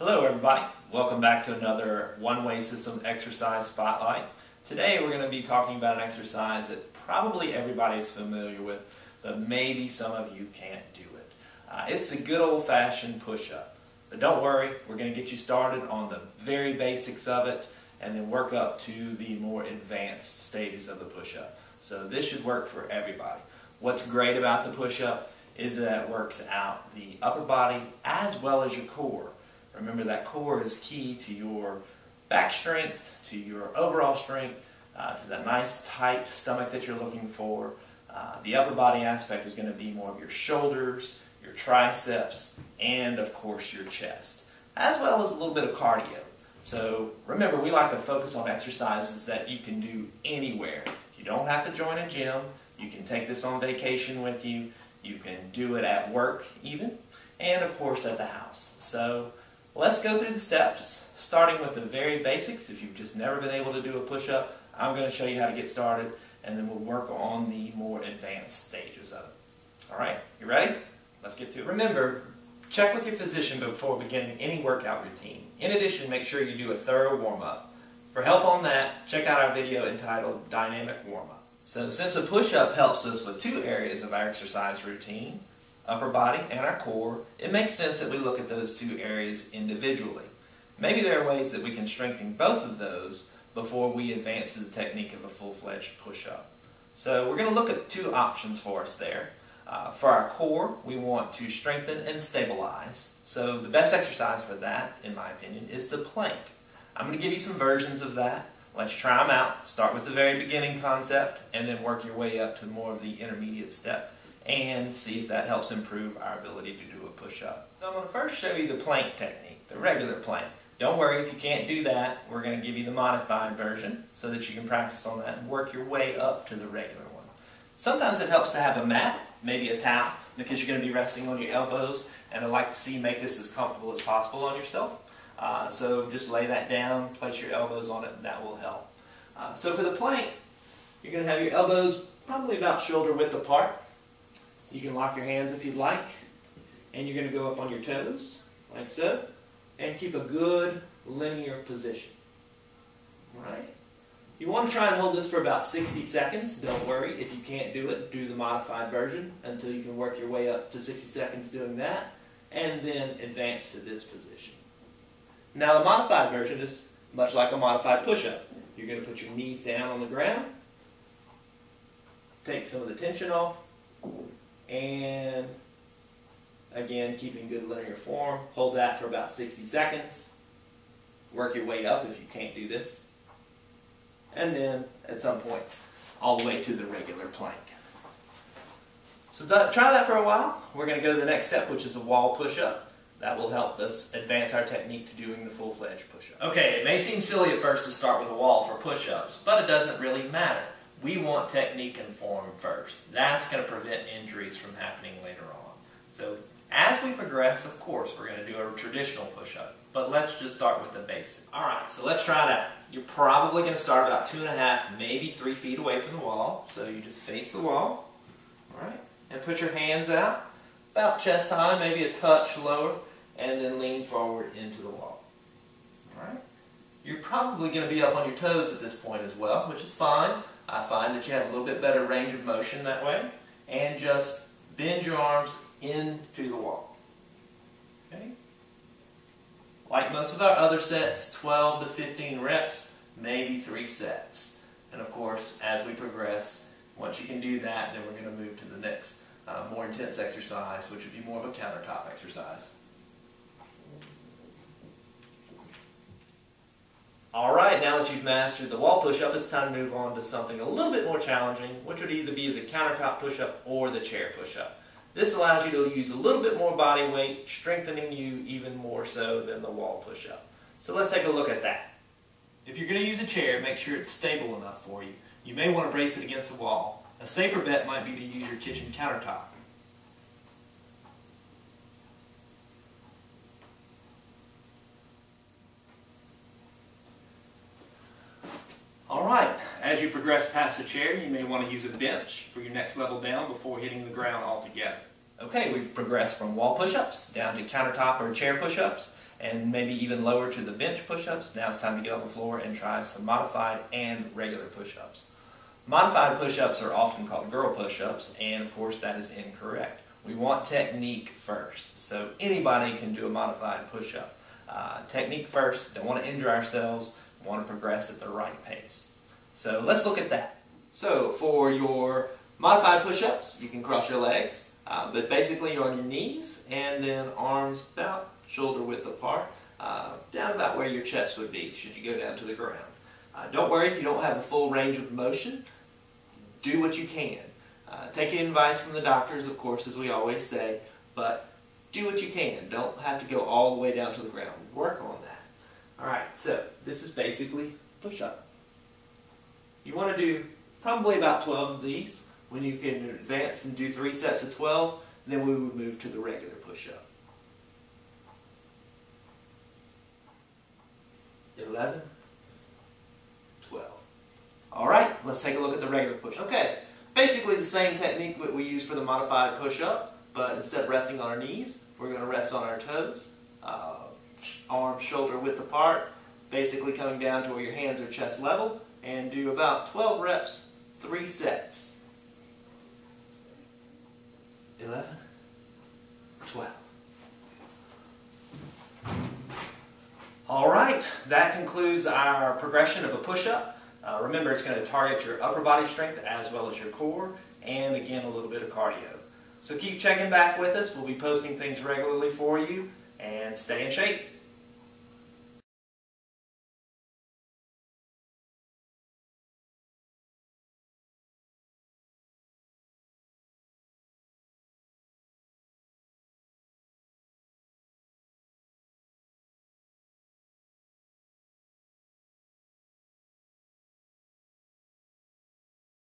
Hello everybody, welcome back to another one-way system exercise spotlight. Today we're going to be talking about an exercise that probably everybody is familiar with, but maybe some of you can't do it. It's the good old-fashioned push-up. But don't worry, we're going to get you started on the very basics of it and then work up to the more advanced stages of the push-up. So this should work for everybody. What's great about the push-up is that it works out the upper body as well as your core. Remember that core is key to your back strength, to your overall strength, to that nice tight stomach that you're looking for. The upper body aspect is going to be more of your shoulders, your triceps, and of course your chest, as well as a little bit of cardio. So remember, we like to focus on exercises that you can do anywhere. You don't have to join a gym. You can take this on vacation with you. You can do it at work even, and of course at the house. So let's go through the steps, starting with the very basics. If you've just never been able to do a push-up, I'm going to show you how to get started, and then we'll work on the more advanced stages of it. Alright, you ready? Let's get to it. Remember, check with your physician before beginning any workout routine. In addition, make sure you do a thorough warm-up. For help on that, check out our video entitled Dynamic Warm-Up. So since a push-up helps us with two areas of our exercise routine, upper body and our core, it makes sense that we look at those two areas individually. Maybe there are ways that we can strengthen both of those before we advance to the technique of a full-fledged push-up. So we're going to look at two options for us there. For our core, we want to strengthen and stabilize. So the best exercise for that, in my opinion, is the plank. I'm going to give you some versions of that. Let's try them out. Start with the very beginning concept and then work your way up to more of the intermediate step and see if that helps improve our ability to do a push-up. So I'm going to first show you the plank technique, the regular plank. Don't worry if you can't do that. We're going to give you the modified version so that you can practice on that and work your way up to the regular one. Sometimes it helps to have a mat, maybe a towel, because you're going to be resting on your elbows, and I'd like to see you make this as comfortable as possible on yourself. So just lay that down, place your elbows on it, and that will help. So for the plank, you're going to have your elbows probably about shoulder width apart. You can lock your hands if you'd like, and you're going to go up on your toes, like so, and keep a good linear position. Right? You want to try and hold this for about 60 seconds. Don't worry, if you can't do it, do the modified version until you can work your way up to 60 seconds doing that, and then advance to this position. Now the modified version is much like a modified push-up. You're going to put your knees down on the ground, take some of the tension off, and again, keeping good linear form. Hold that for about 60 seconds. Work your way up if you can't do this. And then, at some point, all the way to the regular plank. So try that for a while. We're going to go to the next step, which is a wall push-up. That will help us advance our technique to doing the full-fledged push-up. Okay, it may seem silly at first to start with a wall for push-ups, but it doesn't really matter. We want technique and form first. That's going to prevent injuries from happening later on. So as we progress, of course, we're going to do a traditional push-up. But let's just start with the basics. Alright, so let's try that. You're probably going to start about 2.5, maybe 3 feet away from the wall. So you just face the wall. Alright, and put your hands out, about chest high, maybe a touch lower, and then lean forward into the wall. Alright? You're probably going to be up on your toes at this point as well, which is fine. I find that you have a little bit better range of motion that way. And just bend your arms into the wall. Okay? Like most of our other sets, 12 to 15 reps, maybe 3 sets. And of course, as we progress, once you can do that, then we're going to move to the next more intense exercise, which would be more of a countertop exercise. Alright, now that you've mastered the wall push-up, it's time to move on to something a little bit more challenging, which would either be the countertop push-up or the chair push-up. This allows you to use a little bit more body weight, strengthening you even more so than the wall push-up. So let's take a look at that. If you're going to use a chair, make sure it's stable enough for you. You may want to brace it against the wall. A safer bet might be to use your kitchen countertop. Alright, as you progress past the chair, you may want to use a bench for your next level down before hitting the ground altogether. Okay, we've progressed from wall push-ups down to countertop or chair push-ups, and maybe even lower to the bench push-ups, now it's time to get on the floor and try some modified and regular push-ups. Modified push-ups are often called girl push-ups, and of course that is incorrect. We want technique first, so anybody can do a modified push-up. Technique first, don't want to injure ourselves, want to progress at the right pace. So let's look at that. So for your modified push-ups, you can cross your legs, but basically you're on your knees and then arms about shoulder width apart, down about where your chest would be should you go down to the ground. Don't worry if you don't have a full range of motion. Do what you can. Take advice from the doctors, of course, as we always say, but do what you can. Don't have to go all the way down to the ground. Work on that. Alright, so this is basically push-up. You want to do probably about 12 of these. When you can advance and do 3 sets of 12, then we would move to the regular push-up. 11, 12. Alright, let's take a look at the regular push-up. Okay, basically the same technique that we use for the modified push-up, but instead of resting on our knees, we're going to rest on our toes, arms shoulder width apart, basically coming down to where your hands are chest level, and do about 12 reps, 3 sets. 11, 12. Alright, that concludes our progression of a push-up. Remember, it's going to target your upper body strength as well as your core, and again, a little bit of cardio. So keep checking back with us. We'll be posting things regularly for you, and stay in shape.